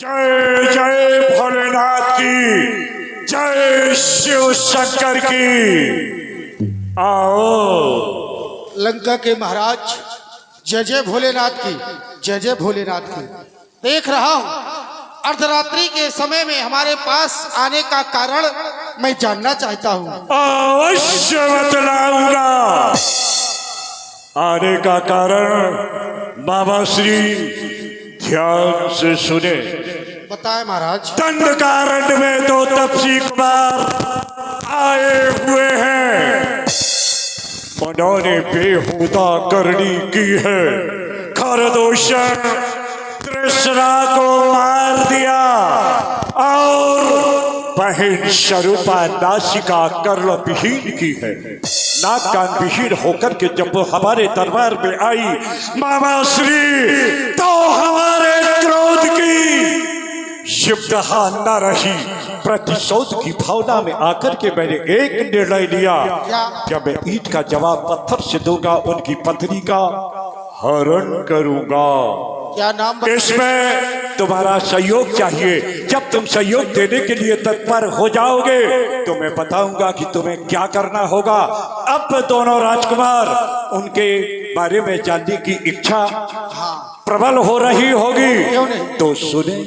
जय जय भोलेनाथ की, जय शिव शंकर की। आओ लंका के महाराज, जय जय भोलेनाथ की, जय जय भोलेनाथ की। देख रहा हूँ अर्धरात्रि के समय में हमारे पास आने का कारण मैं जानना चाहता हूँ। अवश्य बतलाऊंगा। आने का कारण बाबा श्री ध्यान से सुने। बताए महाराज। दंडकारण्य में दो तपसी कुमार आए हुए हैं। उन्होंने बेहुदा करनी की है। खरदूषण तृष्णा को मार दिया और बहन स्वरूपा नासिका कर्ण विहीन की है। नाक कान विहीन होकर के जब वो हमारे दरबार में आई मामा श्री, तो हमारे क्रोध की शिवदहा न रही। प्रतिशोध की भावना में आकर के मैंने एक निर्णय लिया, जब मैं ईंट का जवाब पत्थर से दूंगा, उनकी पत्नी का हरण करूंगा। क्या नाम? इसमें तुम्हारा सहयोग चाहिए। जब तुम सहयोग देने के लिए तत्पर हो जाओगे तो मैं बताऊंगा कि तुम्हें क्या करना होगा। अब दोनों राजकुमार उनके बारे में जानने की इच्छा प्रबल हो रही होगी, तो सुने।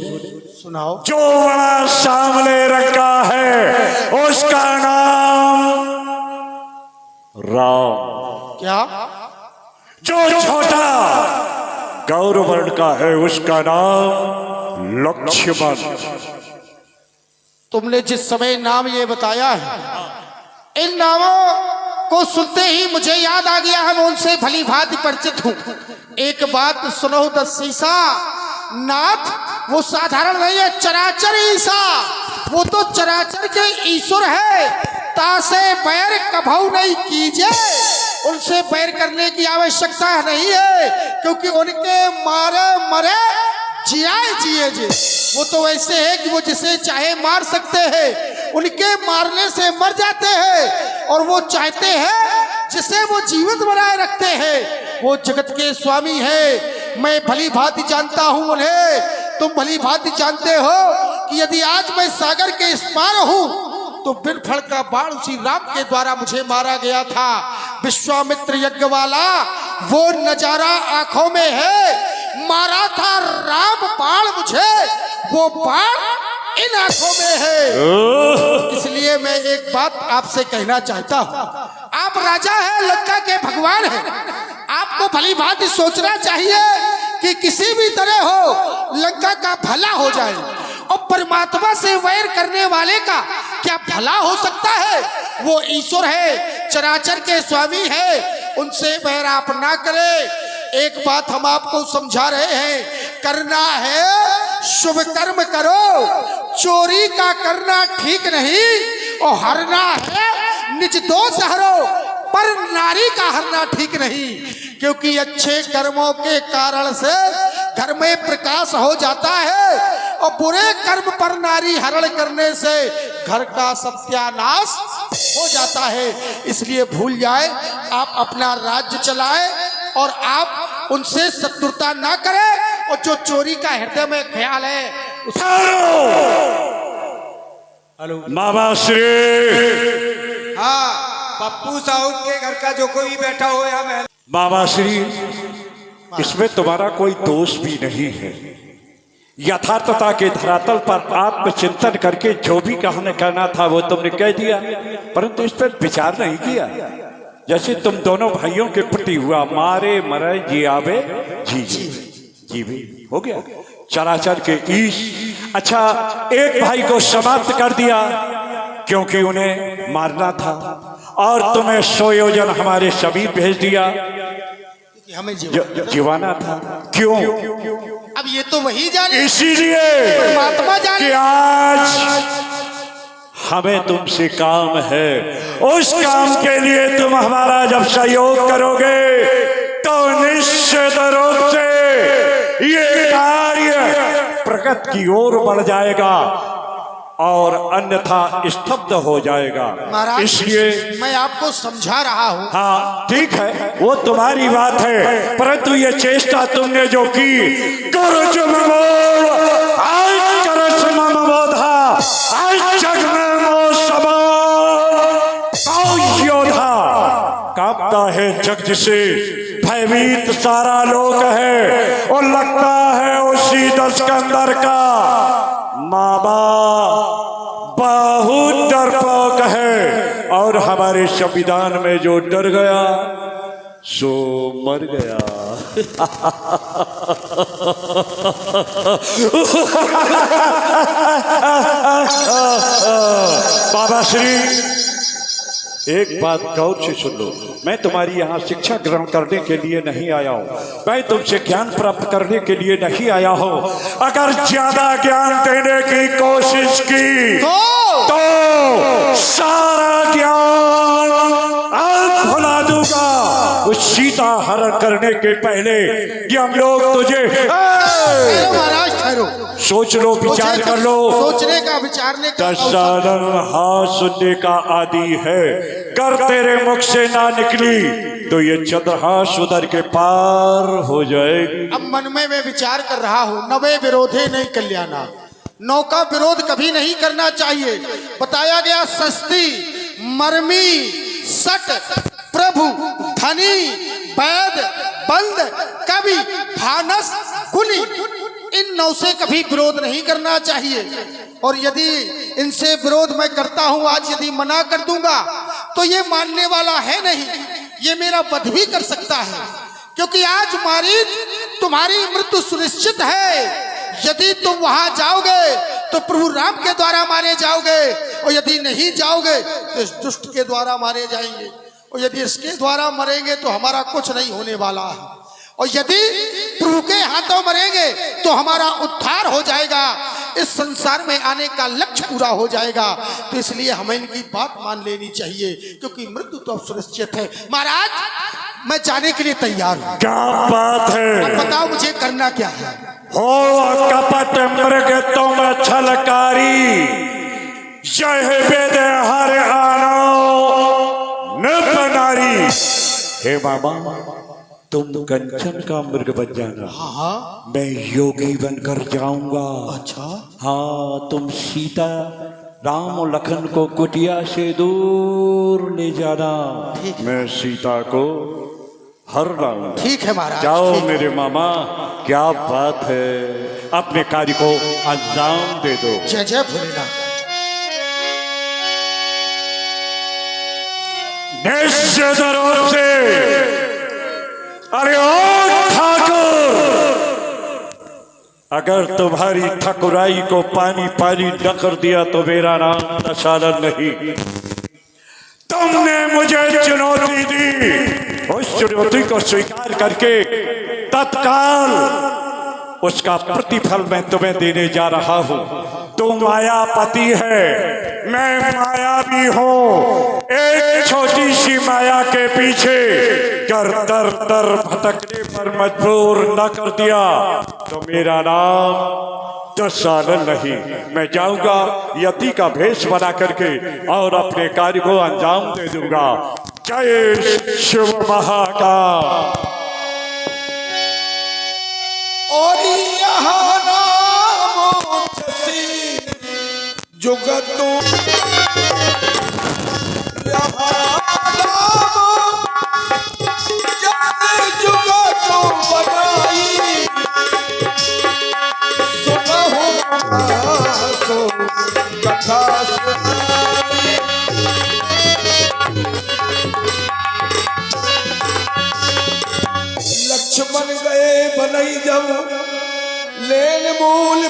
सुनाओ। जो बड़ा सामने रखा है उसका नाम राम। क्या? जो छोटा गौरवर्ण का है उसका नाम लक्ष्मण। तुमने जिस समय नाम ये बताया है, इन नामों को सुनते ही मुझे याद आ गया है, मैं उनसे भली भांति परिचित हूँ। एक बात सुनो दसीसा नाथ, वो साधारण नहीं है, चराचर ईसा। वो तो चराचर के ईश्वर है। तासे बैर कभू नहीं कीजिए, उनसे बैर करने की आवश्यकता नहीं है, क्योंकि उनके मारे मरे जियाए जिए जे। वो तो वैसे है कि वो जिसे चाहे मार सकते हैं, उनके मारने से मर जाते हैं, और वो चाहते हैं जिसे वो जीवित बनाए रखते हैं। वो जगत के स्वामी है। मैं भली भांति जानता हूँ उन्हें, तुम भली भांति जानते हो कि यदि आज मैं सागर के इस पार हूँ तो बिरफल का बाण उसी राम के द्वारा मुझे मारा गया था। विश्वामित्र यज्ञ वाला वो नजारा आंखों में है। मारा था राम बाण मुझे, वो बाण इन आंखों में है। इसलिए मैं एक बात आपसे कहना चाहता हूँ। आप राजा हैं, लंका के भगवान हैं। आपको भली भांति सोचना चाहिए कि किसी भी तरह हो लंका का भला हो जाए, और परमात्मा से वैर करने वाले का क्या भला हो सकता है? वो ईश्वर है, चराचर के स्वामी है, उनसे वैर आप ना करें। एक बात हम आपको समझा रहे हैं, करना है शुभ कर्म करो, चोरी का करना ठीक नहीं, और हरना है निज दोष हरो, पर नारी का हरना ठीक नहीं। क्योंकि अच्छे कर्मों के कारण से घर में प्रकाश हो जाता है, और बुरे कर्म पर नारी हरण करने से घर का सत्यानाश हो जाता है। इसलिए भूल जाए, आप अपना राज्य चलाएं और आप उनसे शत्रुता ना करें, और जो चोरी का हृदय में ख्याल है हेलो मामा श्री। हाँ, पप्पू साहब के घर का जो कोई बैठा हो या मैं। मामा श्री, इसमें तुम्हारा कोई दोष भी नहीं है। यथार्थता के धरातल पर आत्मचिंतन करके जो भी कहना था वो तुमने कह दिया, परंतु इस पर विचार नहीं किया। जैसे तुम दोनों भाइयों के प्रति हुआ, मारे मरे जी आवे जी जी भी हो गया। चराचर के ईश। अच्छा, एक भाई को समाप्त कर दिया क्योंकि उन्हें मारना था, और तुम्हें 100 योजन हमारे समीप भेज दिया, हमें जीवाना था। क्यों? अब ये तो वही जाने, इसीलिए परमात्मा जाने कि आज हमें तुमसे काम है। उस काम के लिए तुम हमारा जब सहयोग करोगे तो निश्चित रूप से ये कार्य प्रगति की ओर बढ़ जाएगा, और अन्यथा स्तब्ध हो जाएगा। महाराज, इसलिए मैं आपको समझा रहा हूँ। हाँ ठीक है, वो तुम्हारी बात है, परंतु ये चेष्टा तुमने जो की, गुरु आज जिसे भयभीत सारा लोग है और लगता है उसी 10 के अंदर का मामा बहुत डरपोक है। और हमारे संविधान में जो डर गया सो मर गया। बाबा श्री, एक बात गौर से सुन लो। मैं तुम्हारी यहाँ शिक्षा ग्रहण करने के लिए नहीं आया हूँ, मैं तुमसे ज्ञान प्राप्त करने के लिए नहीं आया हूँ। अगर ज्यादा ज्ञान देने की कोशिश की तो सारा ज्ञान आज भुला दूंगा। उस सीता हरण करने के पहले कि हम लोग तुझे महाराज ठहरो, सोच लो, विचार कर लो। सोचने का विचारने का दशानन हाँ सुनने का आदि है। कर तेरे मुख से ना निकली तो ये चंद्रहास उधर के पार हो जाएगी। अब मन में मैं विचार कर रहा हूँ, नवे विरोधे नहीं कल्याणा, नौ का विरोध कभी नहीं करना चाहिए। बताया गया सस्ती, मरमी, सट, प्रभु, धनी, वैद, बंद, कवि, भानस, कुली, इन 9 से कभी विरोध नहीं करना चाहिए। और यदि इनसे विरोध मैं करता हूं, आज यदि मना कर दूंगा तो ये मानने वाला है नहीं, ये मेरा वध भी कर सकता है। क्योंकि आज मारीच तुम्हारी मृत्यु सुनिश्चित है। यदि तुम वहां जाओगे तो प्रभु राम के द्वारा मारे जाओगे, और यदि नहीं जाओगे तो इस दुष्ट के द्वारा मारे जाएंगे, और यदि इसके द्वारा मरेंगे तो हमारा कुछ नहीं होने वाला है। और यदि प्रभु के हाथों मरेंगे तो हमारा उद्धार हो जाएगा, इस संसार में आने का लक्ष्य पूरा हो जाएगा। तो इसलिए हमें इनकी बात मान लेनी चाहिए, क्योंकि मृत्यु तो अब सुनिश्चित है। महाराज, मैं जाने के लिए तैयार हूँ। क्या बात है? अब बताओ मुझे करना क्या है। हो कपट मृग तुम छलकारी, जय वेद हर आनो नृप नारी। हे बाबा, तुम कंचन का मृग बन जाना, मैं योगी बनकर जाऊंगा। अच्छा, हाँ, तुम सीता, राम और लखन को कुटिया से दूर ले जाना, मैं सीता को हर लाऊंगा। ठीक है महाराज। जाओ मेरे मामा, क्या बात है, अपने कार्य को अंजाम दे दो। जय जय भोलेनाथ। निश्चित रूप से। अरे ओ ठाकुर, अगर तुम्हारी ठकुराई को पानी पानी न कर दिया तो मेरा नाम दशानन नहीं। तुमने मुझे चुनौती दी, उस चुनौती को स्वीकार करके तत्काल उसका प्रतिफल मैं तुम्हें देने जा रहा हूं। तुम मायापति है, मैं मायावी हूं। एक छोटी सी माया के पीछे कर दर दर भटकने पर मजबूर न कर दिया तो मेरा नाम दशानन नहीं। मैं जाऊंगा यति का भेष बना करके और अपने कार्य को अंजाम दे दूंगा। जय शिव महाकाल। और यहाँ राम जसी जुगतु, यहाँ राम जसी जुगतु बनाई, सुनहु सो कथा सुनाई। लक्ष्मण गए बनई जब लेन मूल